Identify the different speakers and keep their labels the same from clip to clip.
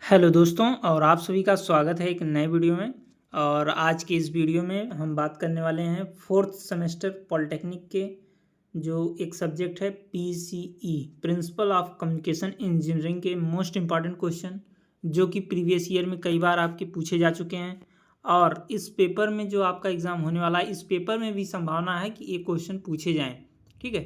Speaker 1: Hello दोस्तों और आप सभी का स्वागत है एक नए वीडियो में। और आज की इस वीडियो में हम बात करने वाले हैं फोर्थ सेमेस्टर पॉलिटेक्निक के जो एक सब्जेक्ट है PCE principle of communication engineering के मोस्ट इम्पॉर्टेंट क्वेश्चन जो कि प्रीवियस ईयर में कई बार आपके पूछे जा चुके हैं। और इस पेपर में जो आपका एग्ज़ाम होने वाला है इस पेपर में भी संभावना है कि ये क्वेश्चन पूछे जाएँ। ठीक है,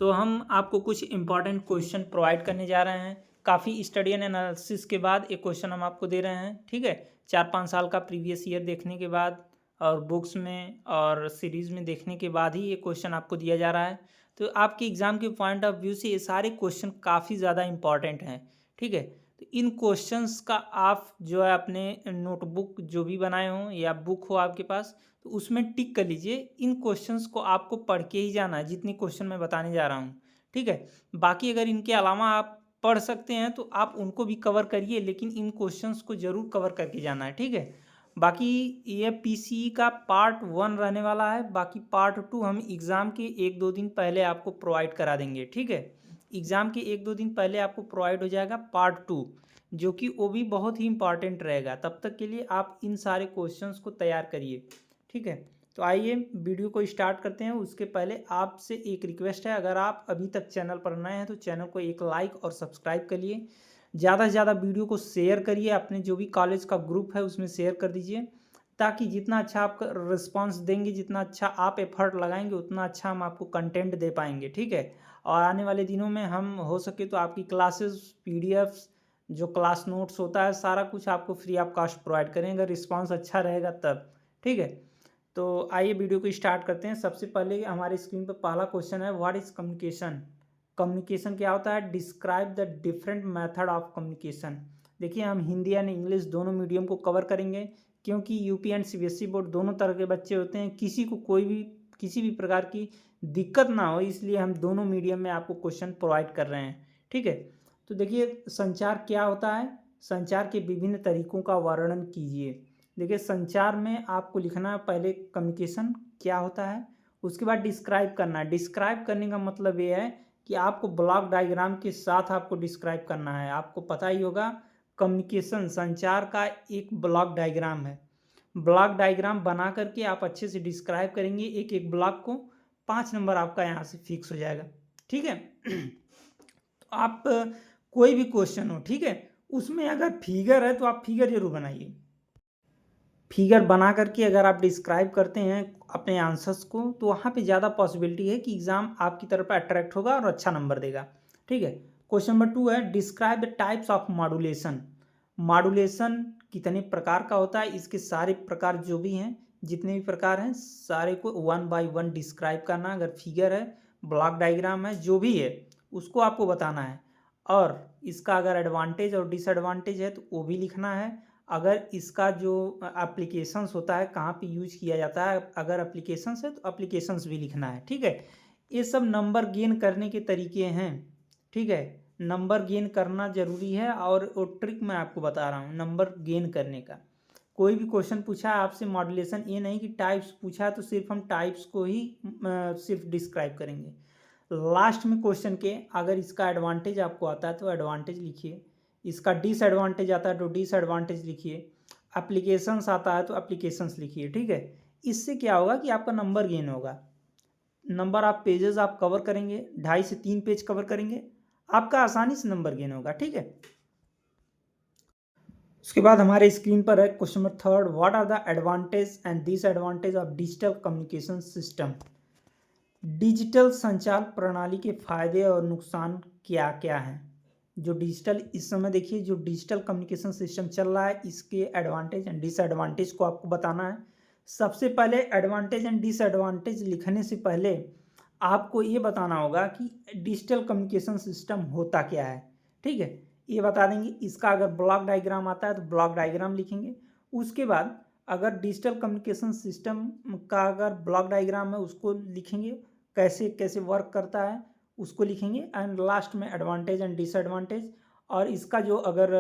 Speaker 1: तो हम आपको कुछ इम्पॉर्टेंट क्वेश्चन प्रोवाइड करने जा रहे हैं। काफ़ी स्टडी एंड एनालिसिस के बाद एक क्वेश्चन हम आपको दे रहे हैं। ठीक है, 4-5 साल का प्रीवियस ईयर देखने के बाद और बुक्स में और सीरीज़ में देखने के बाद ही ये क्वेश्चन आपको दिया जा रहा है। तो आपके एग्ज़ाम के पॉइंट ऑफ व्यू से ये सारे क्वेश्चन काफ़ी ज़्यादा इम्पॉर्टेंट हैं। ठीक है, तो इन क्वेश्चंस का आप जो है अपने नोटबुक जो भी बनाए हों या बुक हो आपके पास तो उसमें टिक कर लीजिए। इन क्वेश्चंस को आपको पढ़ के ही जाना है जितने क्वेश्चन मैं बताने जा रहा हूँ। ठीक है, बाकी अगर इनके अलावा आप पढ़ सकते हैं तो आप उनको भी कवर करिए, लेकिन इन क्वेश्चंस को ज़रूर कवर करके जाना है। ठीक है, बाकी ये पीसीई का पार्ट 1 रहने वाला है। बाकी पार्ट 2 हम एग्ज़ाम के 1-2 दिन पहले आपको प्रोवाइड करा देंगे। ठीक है, एग्ज़ाम के 1-2 दिन पहले आपको प्रोवाइड हो जाएगा पार्ट 2, जो कि वो भी बहुत ही इंपॉर्टेंट रहेगा। तब तक के लिए आप इन सारे क्वेश्चंस को तैयार करिए। ठीक है, तो आइए वीडियो को स्टार्ट करते हैं। उसके पहले आपसे एक रिक्वेस्ट है, अगर आप अभी तक चैनल पर नए हैं तो चैनल को एक लाइक और सब्सक्राइब करिए। ज़्यादा से ज़्यादा वीडियो को शेयर करिए, अपने जो भी कॉलेज का ग्रुप है उसमें शेयर कर दीजिए, ताकि जितना अच्छा आप रिस्पॉन्स देंगे, जितना अच्छा आप एफर्ट लगाएंगे, उतना अच्छा हम आपको कंटेंट दे पाएंगे। ठीक है, और आने वाले दिनों में हम हो सके तो आपकी क्लासेस पीडीएफ्स जो क्लास नोट्स होता है सारा कुछ आपको फ्री ऑफ कॉस्ट प्रोवाइड करेंगे, अगर रिस्पॉन्स अच्छा रहेगा तब। ठीक है, तो आइए वीडियो को स्टार्ट करते हैं। सबसे पहले हमारे स्क्रीन पर पहला क्वेश्चन है, व्हाट इज़ कम्युनिकेशन। कम्युनिकेशन क्या होता है? Describe the different method of communication. देखिए, हम हिंदी एंड इंग्लिश दोनों मीडियम को कवर करेंगे, क्योंकि यूपी एंड सीबीएसई बोर्ड दोनों तरह के बच्चे होते हैं। किसी को कोई भी किसी भी प्रकार की दिक्कत ना हो, इसलिए हम दोनों मीडियम में आपको क्वेश्चन प्रोवाइड कर रहे हैं। ठीक है, तो देखिए संचार क्या होता है। संचार के विभिन्न तरीकों का वर्णन कीजिए। देखिए, संचार में आपको लिखना है पहले कम्युनिकेशन क्या होता है, उसके बाद डिस्क्राइब करना है। डिस्क्राइब करने का मतलब ये है कि आपको ब्लॉक डायग्राम के साथ आपको डिस्क्राइब करना है। आपको पता ही होगा कम्युनिकेशन संचार का एक ब्लॉक डायग्राम है। ब्लॉक डायग्राम बना करके आप अच्छे से डिस्क्राइब करेंगे एक एक ब्लॉक को, 5 नंबर आपका यहाँ से फिक्स हो जाएगा। ठीक है, तो आप कोई भी क्वेश्चन हो, ठीक है, उसमें अगर फिगर है तो आप फिगर जरूर बनाइए। फिगर बना करके अगर आप डिस्क्राइब करते हैं अपने आंसर्स को, तो वहाँ पे ज़्यादा पॉसिबिलिटी है कि एग्ज़ाम आपकी तरफ अट्रैक्ट होगा और अच्छा नंबर देगा। ठीक है, क्वेश्चन नंबर 2 है, describe the types of modulation. Modulation कितने प्रकार का होता है, इसके सारे प्रकार जो भी हैं, जितने भी प्रकार हैं सारे को 1 बाय 1 डिस्क्राइब करना। अगर फिगर है, ब्लॉक डायग्राम है, जो भी है उसको आपको बताना है। और इसका अगर एडवांटेज और डिसएडवांटेज है तो वो भी लिखना है। अगर इसका जो एप्लीकेशंस होता है, कहाँ पे यूज किया जाता है, अगर एप्लीकेशंस है तो एप्लीकेशंस भी लिखना है। ठीक है, ये सब नंबर गेन करने के तरीके हैं। ठीक है, नंबर गेन करना ज़रूरी है और वो ट्रिक मैं आपको बता रहा हूँ नंबर गेन करने का। कोई भी क्वेश्चन पूछा है आपसे मॉड्यूलेशन, ये नहीं कि टाइप्स पूछा है तो सिर्फ हम टाइप्स को ही सिर्फ डिस्क्राइब करेंगे। लास्ट में क्वेश्चन के अगर इसका एडवांटेज आपको आता है तो एडवांटेज लिखिए, इसका डिसएडवांटेज आता है तो डिसएडवांटेज लिखिए, एप्लीकेशंस आता है तो एप्लीकेशंस लिखिए। ठीक है, इससे क्या होगा कि आपका नंबर गेन होगा। नंबर ऑफ पेजेस आप कवर करेंगे, 2.5 से 3 पेज कवर करेंगे, आपका आसानी से नंबर गेन होगा। ठीक है, उसके बाद हमारे स्क्रीन पर है question number 3, what are the advantage and disadvantage of digital communication system. Digital संचार प्रणाली के फायदे और नुकसान क्या क्या हैं। जो डिजिटल इस समय देखिए जो डिजिटल कम्युनिकेशन सिस्टम चल रहा है, इसके एडवांटेज एंड डिसएडवांटेज को आपको बताना है। सबसे पहले एडवांटेज एंड डिसएडवांटेज लिखने से पहले आपको ये बताना होगा कि डिजिटल कम्युनिकेशन सिस्टम होता क्या है। ठीक है, ये बता देंगे। इसका अगर ब्लॉक डायग्राम आता है तो ब्लॉक डायग्राम लिखेंगे। उसके बाद अगर डिजिटल कम्युनिकेशन सिस्टम का अगर ब्लॉक डायग्राम है उसको लिखेंगे, कैसे कैसे वर्क करता है उसको लिखेंगे। एंड लास्ट में एडवांटेज एंड डिसएडवांटेज, और इसका जो अगर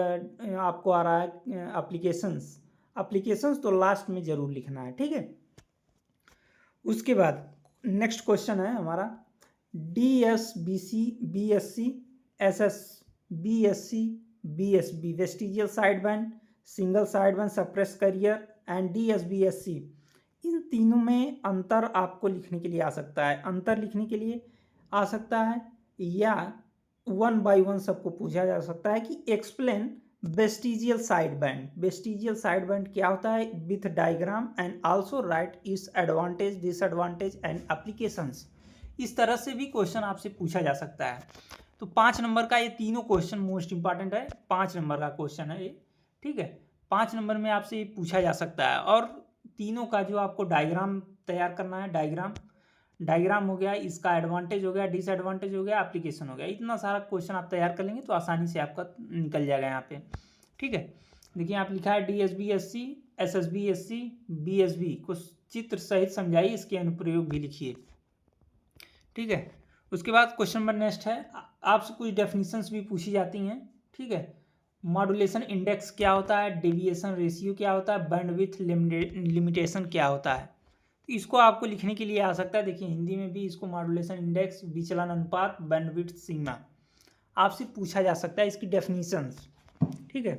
Speaker 1: आपको आ रहा है एप्लीकेशंस, एप्लीकेशंस तो लास्ट में ज़रूर लिखना है। ठीक है, उसके बाद नेक्स्ट क्वेश्चन है हमारा, D S B C B S C S S B S C BSB vestigial side band, single side band suppress carrier and DSBSC। इन तीनों में अंतर आपको लिखने के लिए आ सकता है, अंतर लिखने के लिए आ सकता है, या 1 बाय 1 सबको पूछा जा सकता है कि explain vestigial side band. Vestigial side band क्या होता है with diagram and also right it's advantage disadvantage and applications. इस तरह से भी क्वेश्चन आपसे पूछा जा सकता है। तो 5 नंबर का ये तीनों क्वेश्चन मोस्ट इंपॉर्टेंट है, 5 नंबर का क्वेश्चन है ये, ठीक है। 5 नंबर में आपसे ये पूछा जा सकता है। और तीनों का जो आपको डायग्राम तैयार करना है, डायग्राम हो गया, इसका एडवांटेज हो गया, डिसएडवांटेज हो गया, एप्लीकेशन हो गया, इतना सारा क्वेश्चन आप तैयार कर लेंगे तो आसानी से आपका निकल जाएगा यहाँ पे, ठीक है। देखिए आप लिखा है DSBSC SSBSC BSB को चित्र सहित समझाइए, इसके अनुप्रयोग भी लिखिए, ठीक है। उसके बाद क्वेश्चन नंबर नेक्स्ट है, आपसे कुछ डेफिनेशंस भी पूछी जाती हैं, ठीक है। मॉड्यूलेशन इंडेक्स क्या होता है, डेविएशन रेशियो क्या होता है, बैंडविड्थ लिमिटेशन क्या होता है। तो इसको आपको लिखने के लिए आ सकता है। देखिए हिंदी में भी इसको मॉड्यूलेशन इंडेक्स, विचलन अनुपात, बैंडविड्थ सीमा आपसे पूछा जा सकता है, इसकी डेफिनेशंस, ठीक है।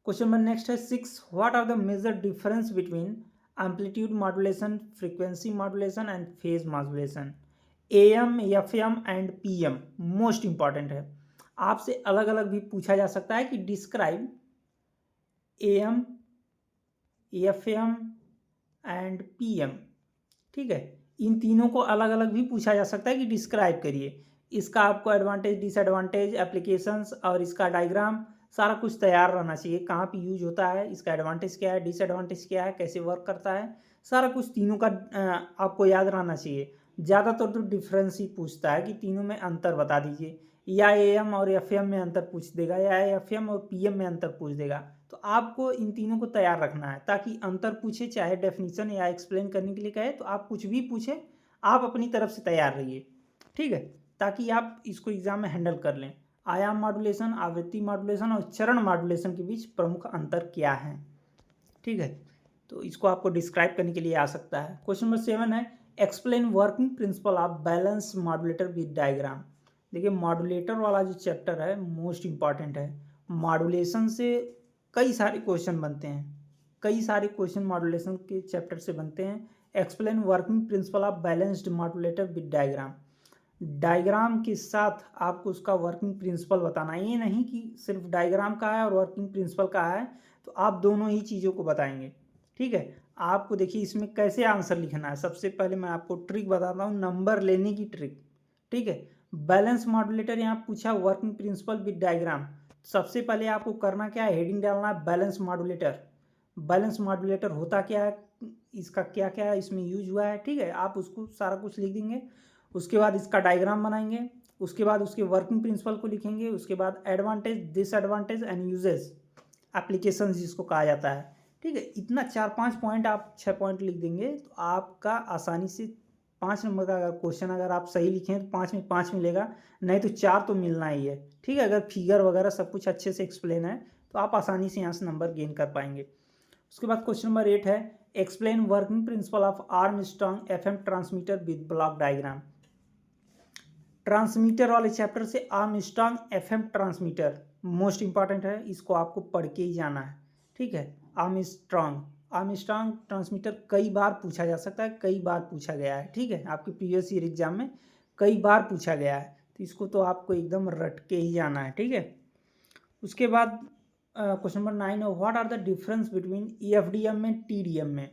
Speaker 1: क्वेश्चन नंबर नेक्स्ट है 6, what are the major difference between amplitude modulation, frequency modulation and phase modulation, AM FM and PM। Most important है, आपसे अलग अलग भी पूछा जा सकता है कि describe AM FM and PM, ठीक है। इन तीनों को अलग अलग भी पूछा जा सकता है कि डिस्क्राइब करिए, इसका आपको एडवांटेज डिसएडवांटेज एप्लीकेशंस और इसका डायग्राम सारा कुछ तैयार रहना चाहिए, कहाँ पे यूज होता है, इसका एडवांटेज क्या है, डिसएडवांटेज क्या है, कैसे वर्क करता है, सारा कुछ तीनों का आपको याद रहना चाहिए। ज़्यादातर तो डिफरेंस ही पूछता है कि तीनों में अंतर बता दीजिए, या AM और FM में अंतर पूछ देगा, या FM और PM में अंतर पूछ देगा। तो आपको इन तीनों को तैयार रखना है ताकि अंतर पूछे, चाहे डेफिनेशन या एक्सप्लेन करने के लिए कहे, तो आप कुछ भी पूछे आप अपनी तरफ से तैयार रहिए, ठीक है, ताकि आप इसको एग्जाम में हैंडल कर लें। आयाम मॉड्यूलेशन, आवृत्ति मॉड्यूलेशन और चरण मॉड्यूलेशन के बीच प्रमुख अंतर क्या है, ठीक है। तो इसको आपको डिस्क्राइब करने के लिए आ सकता है। क्वेश्चन नंबर 7 है, explain working principle of balance modulator with diagram. देखिए मॉड्यूलेटर वाला जो चैप्टर है मोस्ट इंपॉर्टेंट है, मॉड्यूलेशन से कई सारे क्वेश्चन बनते हैं, कई सारे क्वेश्चन मॉड्यूलेशन के चैप्टर से बनते हैं। Explain working principle of balanced modulator with diagram, diagram के साथ आपको उसका वर्किंग प्रिंसिपल बताना है, ये नहीं कि सिर्फ डायग्राम का है और वर्किंग प्रिंसिपल का है तो आप दोनों ही चीज़ों को बताएंगे, ठीक है। आपको देखिए इसमें कैसे आंसर लिखना है, सबसे पहले मैं आपको ट्रिक बताता हूँ, नंबर लेने की ट्रिक, ठीक है। बैलेंस मॉड्यूलेटर यहाँ पूछा वर्किंग प्रिंसिपल विद डायग्राम, सबसे पहले आपको करना क्या है, हेडिंग डालना है बैलेंस मॉड्यूलेटर। बैलेंस मॉड्यूलेटर होता क्या है, इसका क्या क्या इसमें यूज हुआ है, ठीक है, आप उसको सारा कुछ लिख देंगे। उसके बाद इसका डायग्राम बनाएंगे, उसके बाद उसके वर्किंग प्रिंसिपल को लिखेंगे, उसके बाद advantage disadvantage and uses applications जिसको कहा जाता है, ठीक है। इतना 4-5 पॉइंट आप 6 पॉइंट लिख देंगे तो आपका आसानी से 5 नंबर का अगर क्वेश्चन अगर आप सही लिखें तो 5 में 5 मिलेगा, नहीं तो 4 तो मिलना ही है, ठीक है। अगर फिगर वगैरह सब कुछ अच्छे से एक्सप्लेन है तो आप आसानी से यहाँ से नंबर गेन कर पाएंगे। उसके बाद क्वेश्चन नंबर 8 है, explain working principle of Armstrong FM transmitter with block diagram. Transmitter वाले चैप्टर से Armstrong FM transmitter most important है, इसको आपको पढ़ के ही जाना है, ठीक है। आर्मस्ट्रांग ट्रांसमीटर कई बार पूछा जा सकता है, कई बार पूछा गया है, ठीक है, आपके प्रीवियस ईयर एग्जाम में कई बार पूछा गया है, तो इसको तो आपको एकदम रट के ही जाना है, ठीक है। उसके बाद क्वेश्चन नंबर 9 है, what are the difference between EFDM में TDM में।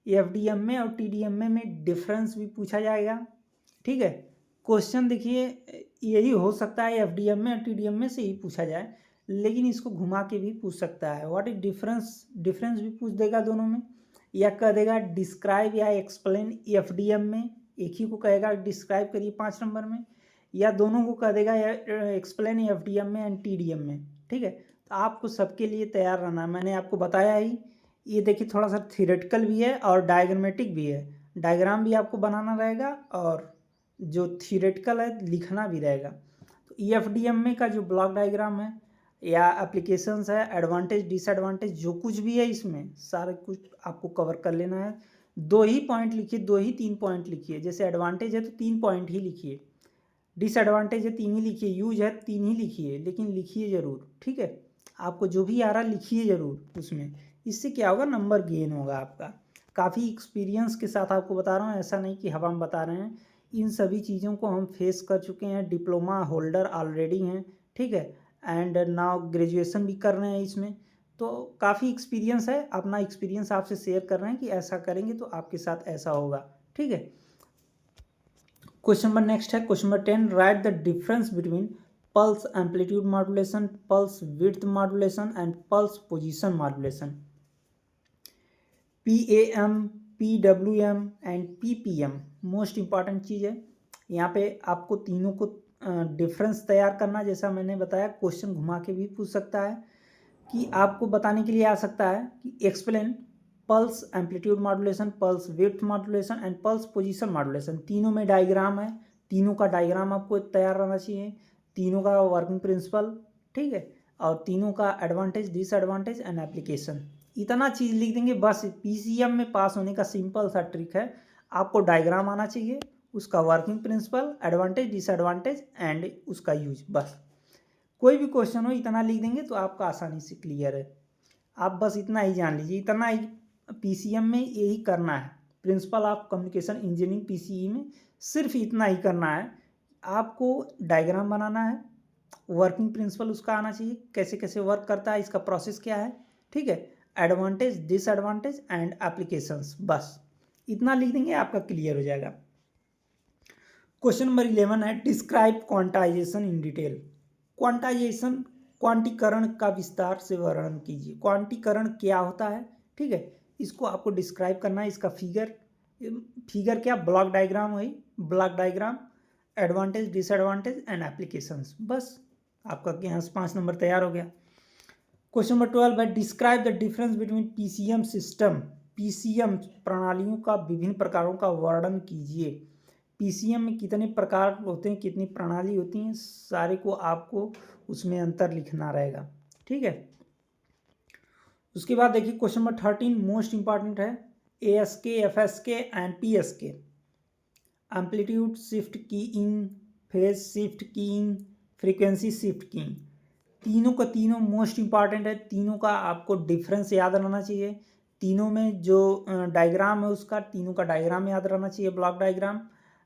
Speaker 1: EFDM में और TDM में डिफरेंस भी पूछा जाएगा, ठीक है। क्वेश्चन देखिए यही हो सकता है FDM में और TDM में से ही पूछा जाए, लेकिन इसको घुमा के भी पूछ सकता है, व्हाट इज डिफरेंस भी पूछ देगा दोनों में, या कह देगा डिस्क्राइब या एक्सप्लेन EFDM में, एक ही को कहेगा डिस्क्राइब करिए 5 नंबर में, या दोनों को कह देगा एक्सप्लेन EFDM में एंड TDM में, ठीक है। तो आपको सबके लिए तैयार रहना है, मैंने आपको बताया ही। ये देखिए थोड़ा सा थियोरेटिकल भी है और डायग्रामेटिक भी है, डायग्राम भी आपको बनाना रहेगा और जो थियोरेटिकल है लिखना भी रहेगा। तो EFDM में का जो ब्लॉक डायग्राम है या एप्लीकेशंस है, एडवांटेज डिसएडवांटेज जो कुछ भी है इसमें सारा कुछ आपको कवर कर लेना है। 2 ही पॉइंट लिखिए, 2 ही 3 पॉइंट लिखिए, जैसे एडवांटेज है तो 3 पॉइंट ही लिखिए, डिसएडवांटेज है 3 ही लिखिए, यूज है 3 ही लिखिए, लेकिन लिखिए ज़रूर, ठीक है। आपको जो भी आ रहा लिखिए ज़रूर उसमें, इससे क्या होगा, नंबर गेन होगा आपका। काफ़ी एक्सपीरियंस के साथ आपको बता रहा हूँ, ऐसा नहीं कि हवा में बता रहे हैं। इन सभी चीज़ों को हम फेस कर चुके हैं, डिप्लोमा होल्डर ऑलरेडी हैं, ठीक है, एंड नाउ ग्रेजुएशन भी कर रहे हैं इसमें, तो काफ़ी एक्सपीरियंस है। अपना एक्सपीरियंस आपसे शेयर कर रहे हैं कि ऐसा करेंगे तो आपके साथ ऐसा होगा, ठीक है। क्वेश्चन नंबर नेक्स्ट है, question number 10, write the difference between pulse amplitude modulation, pulse width modulation and pulse position modulation. PAM, PWM and PPM most important चीज़ है। यहाँ पे आपको तीनों को डिफरेंस तैयार करना, जैसा मैंने बताया क्वेश्चन घुमा के भी पूछ सकता है, कि आपको बताने के लिए आ सकता है कि explain pulse amplitude modulation, pulse width modulation and pulse position modulation. तीनों में डायग्राम है, तीनों का डायग्राम आपको तैयार रहना चाहिए, तीनों का वर्किंग प्रिंसिपल, ठीक है, और तीनों का एडवांटेज डिसएडवांटेज एंड एप्लीकेशन। इतना चीज़ लिख देंगे बस। PCM में पास होने का सिंपल सा ट्रिक है, आपको डायग्राम आना चाहिए, उसका working principle, advantage disadvantage and उसका यूज, बस। कोई भी क्वेश्चन हो इतना लिख देंगे तो आपका आसानी से क्लियर है। आप बस इतना ही जान लीजिए, इतना ही PCM में यही करना है। Principle of communication engineering PCE में सिर्फ इतना ही करना है। आपको डायग्राम बनाना है, वर्किंग प्रिंसिपल उसका आना चाहिए, कैसे कैसे वर्क करता है, इसका प्रोसेस क्या है, ठीक है, एडवांटेज डिसएडवांटेज एंड एप्लीकेशंस, बस इतना लिख देंगे आपका क्लियर हो जाएगा। क्वेश्चन नंबर 11 है, describe quantization in detail. Quantization, क्वांटीकरण का विस्तार से वर्णन कीजिए। क्वांटीकरण क्या होता है, ठीक है, इसको आपको डिस्क्राइब करना है। इसका फिगर क्या, ब्लॉक डायग्राम, वही block diagram, advantage disadvantage and applications, बस आपका यहाँ से 5 नंबर तैयार हो गया। क्वेश्चन नंबर 12 है, describe the difference between PCM system. PCM प्रणालियों का विभिन्न प्रकारों का वर्णन कीजिए। PCM में कितने प्रकार होते हैं, कितनी प्रणाली होती हैं, सारे को आपको उसमें अंतर लिखना रहेगा, ठीक है। उसके बाद देखिए क्वेश्चन नंबर 13 मोस्ट इंपॉर्टेंट है, ASK, FSK and PSK। Amplitude shift keying, phase shift keying, frequency shift keying, तीनों का तीनों मोस्ट इंपॉर्टेंट है। तीनों का आपको डिफरेंस याद रहना चाहिए। तीनों में जो डायग्राम है उसका, तीनों का डायग्राम याद रहना चाहिए, ब्लॉक डायग्राम,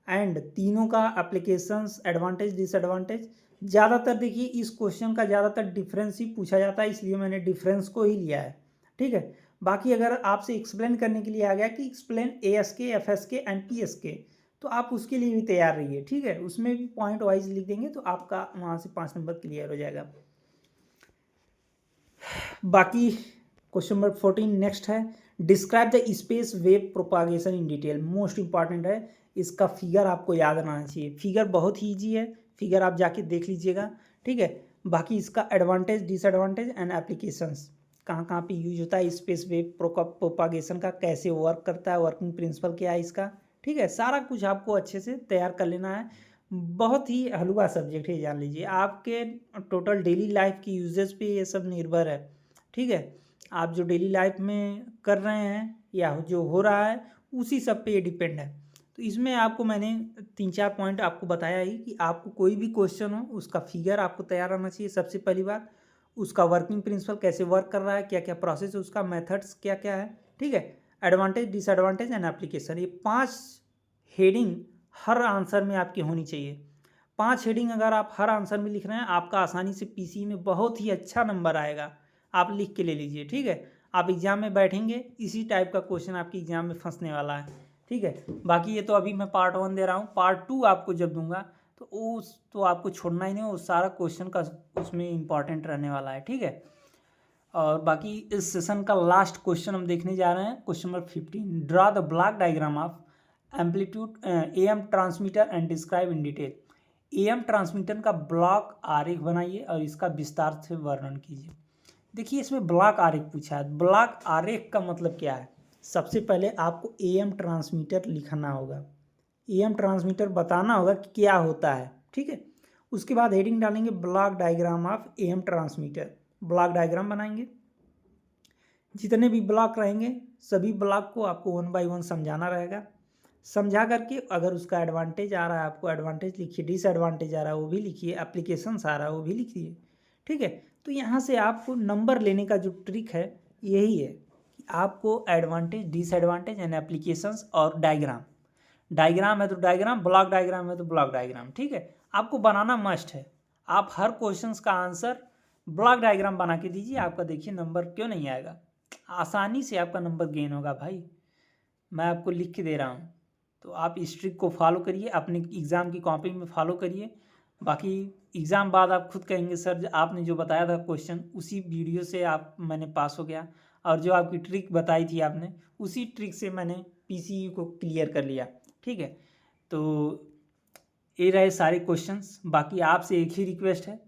Speaker 1: एंड तीनों का एप्लीकेशंस, एडवांटेज डिसएडवांटेज। ज़्यादातर देखिए इस क्वेश्चन का ज़्यादातर डिफरेंस ही पूछा जाता है, इसलिए मैंने डिफरेंस को ही लिया है, ठीक है। बाकी अगर आपसे एक्सप्लेन करने के लिए आ गया कि explain ASK, FSK and PSK, तो आप उसके लिए भी तैयार रहिए, ठीक है। उसमें भी पॉइंट वाइज लिख देंगे तो आपका वहाँ से 5 नंबर क्लियर हो जाएगा। बाकी क्वेश्चन नंबर 14 नेक्स्ट है, describe the space wave propagation in detail. Most important है, इसका फिगर आपको याद रहना चाहिए। फिगर बहुत ही ईजी है, फिगर आप जाके देख लीजिएगा, ठीक है। बाकी इसका एडवांटेज डिसएडवांटेज एंड एप्लीकेशंस, कहाँ कहाँ पे यूज होता है, स्पेस वेव प्रोपागेशन का कैसे वर्क करता है, वर्किंग प्रिंसिपल क्या है इसका, ठीक है। सारा कुछ आपको अच्छे से तैयार कर लेना है। बहुत ही हलवा सब्जेक्ट है, जान लीजिए। आपके टोटल डेली लाइफ की यूजेस पे ये सब निर्भर है, ठीक है। आप जो डेली लाइफ में कर रहे हैं या जो हो रहा है उसी सब पे ये डिपेंड है। तो इसमें आपको मैंने 3-4 पॉइंट आपको बताया ही कि आपको कोई भी क्वेश्चन हो उसका फिगर आपको तैयार रहना चाहिए। सबसे पहली बात, उसका वर्किंग प्रिंसिपल कैसे वर्क कर रहा है, क्या क्या प्रोसेस है उसका, मेथड्स क्या क्या है, ठीक है, एडवांटेज डिसएडवांटेज एंड एप्लीकेशन। ये 5 हेडिंग हर आंसर में आपकी होनी चाहिए। 5 हेडिंग अगर आप हर आंसर में लिख रहे हैं, आपका आसानी से PCE में बहुत ही अच्छा नंबर आएगा। आप लिख के ले लीजिए, ठीक है। आप एग्जाम में बैठेंगे, इसी टाइप का क्वेश्चन आपकी एग्जाम में फंसने वाला है, ठीक है। बाकी ये तो अभी मैं पार्ट 1 दे रहा हूँ, पार्ट 2 आपको जब दूंगा तो उस तो आपको छोड़ना ही नहीं, वो सारा क्वेश्चन का उसमें इंपॉर्टेंट रहने वाला है, ठीक है। और बाकी इस सेशन का लास्ट क्वेश्चन हम देखने जा रहे हैं, question number 15, draw the block diagram of amplitude AM transmitter and describe in detail. AM transmitter का ब्लॉक आरेख बनाइए और इसका विस्तार से वर्णन कीजिए। देखिए इसमें ब्लॉक आरेख पूछा है। ब्लॉक आरेख का मतलब क्या है, सबसे पहले आपको AM ट्रांसमीटर लिखना होगा, AM ट्रांसमीटर बताना होगा कि क्या होता है, ठीक है। उसके बाद हेडिंग डालेंगे block diagram of AM transmitter, block diagram बनाएंगे। जितने भी ब्लॉक रहेंगे सभी ब्लॉक को आपको 1 बाय 1 समझाना रहेगा। समझा करके, अगर उसका एडवांटेज आ रहा है आपको एडवांटेज लिखिए, डिसएडवांटेज आ रहा है वो भी लिखिए, एप्लीकेशंस आ रहा है वो भी लिखिए, ठीक है। तो यहाँ से आपको नंबर लेने का जो ट्रिक है यही है कि आपको एडवांटेज, डिसएडवांटेज एंड एप्लीकेशंस और डायग्राम, डायग्राम है तो डायग्राम, ब्लॉक डायग्राम है तो ब्लॉक डायग्राम, ठीक है। आपको बनाना मस्ट है। आप हर क्वेश्चंस का आंसर ब्लॉक डायग्राम बना के दीजिए, आपका देखिए नंबर क्यों नहीं आएगा, आसानी से आपका नंबर गेन होगा भाई। मैं आपको लिख के दे रहा हूँ, तो आप इस ट्रिक को फॉलो करिए, अपने एग्ज़ाम की कॉपी में फॉलो करिए। बाकी एग्ज़ाम बाद आप खुद कहेंगे सर आपने जो बताया था क्वेश्चन उसी वीडियो से आप मैंने पास हो गया, और जो आपकी ट्रिक बताई थी आपने उसी ट्रिक से मैंने पीसीयू को क्लियर कर लिया, ठीक है। तो ये रहे सारे क्वेश्चंस। बाकी आपसे एक ही रिक्वेस्ट है,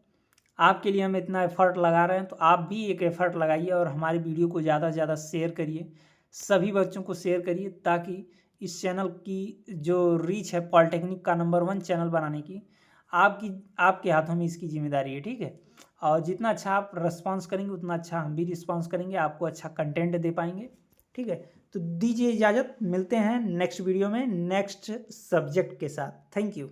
Speaker 1: आपके लिए हम इतना एफर्ट लगा रहे हैं तो आप भी एक एफर्ट लगाइए और हमारे वीडियो को ज़्यादा से ज़्यादा शेयर करिए, सभी बच्चों को शेयर करिए, ताकि इस चैनल की जो रीच है पॉलिटेक्निक का नंबर 1 चैनल बनाने की, आपके हाथों में इसकी जिम्मेदारी है, ठीक है। और जितना अच्छा आप रिस्पॉन्स करेंगे उतना अच्छा हम भी रिस्पॉन्स करेंगे, आपको अच्छा कंटेंट दे पाएंगे, ठीक है। तो दीजिए इजाज़त, मिलते हैं नेक्स्ट वीडियो में नेक्स्ट सब्जेक्ट के साथ। Thank you.